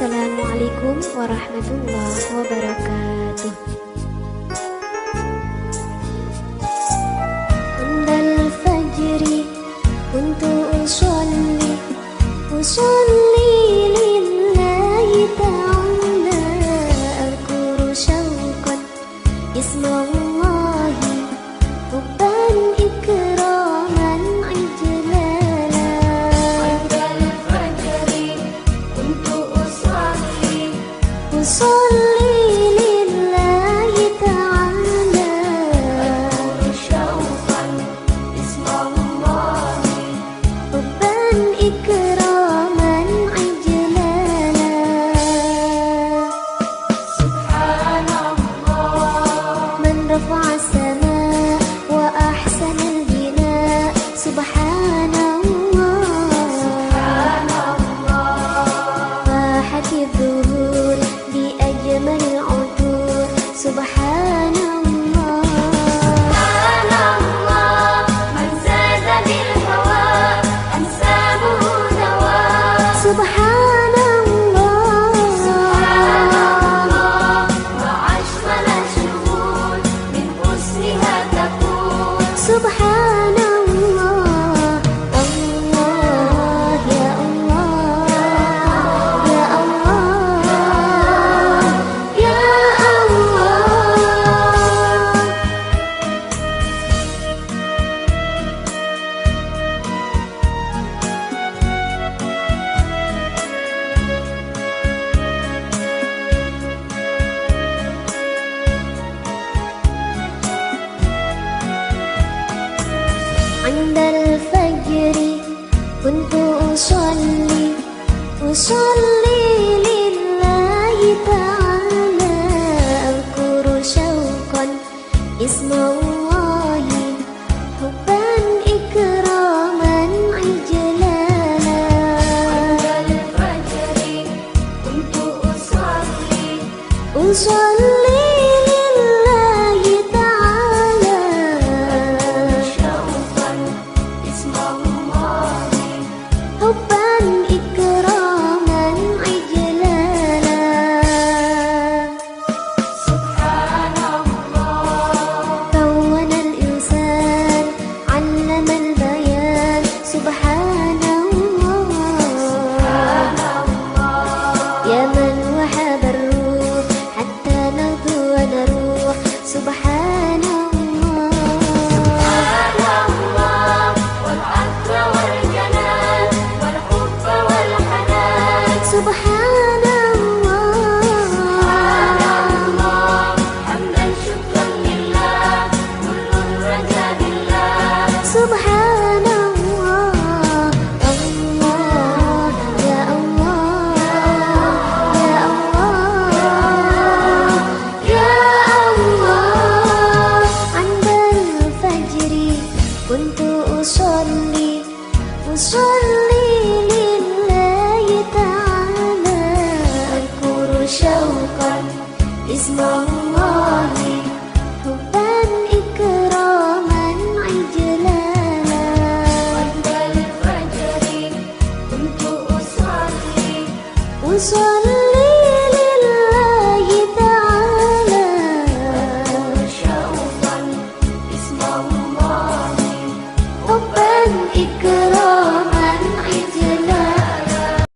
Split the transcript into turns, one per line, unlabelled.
Assalamualaikum warahmatullahi wabarakatuh. Indal fajri kuntu usolli lillahi ta'ala adhkuru syauqan ismallahi hubban ikraman ijlala. Indal fajri kuntu usolli lillahi ta'ala adhkuru syauqan ismallahi hubban ikraman ijlala. Subhanallah man rafa'a as-samaa wa ahsana al-binaa. Subhanallah fahat adh-dhuhur bi ajmal al-'udur. Subhanallah man zada bil hawa ansabuhu dawa. Subhanallah wa ashmala shuhud min husniha takun. Subhanallah Allah ya Allah ya Allah ya Allah. Indal fajri kuntu usolli lillahi ta'ala adhkuru syauqan ismallahi hubban ikraman ijlala. Indal fajri kuntu usolli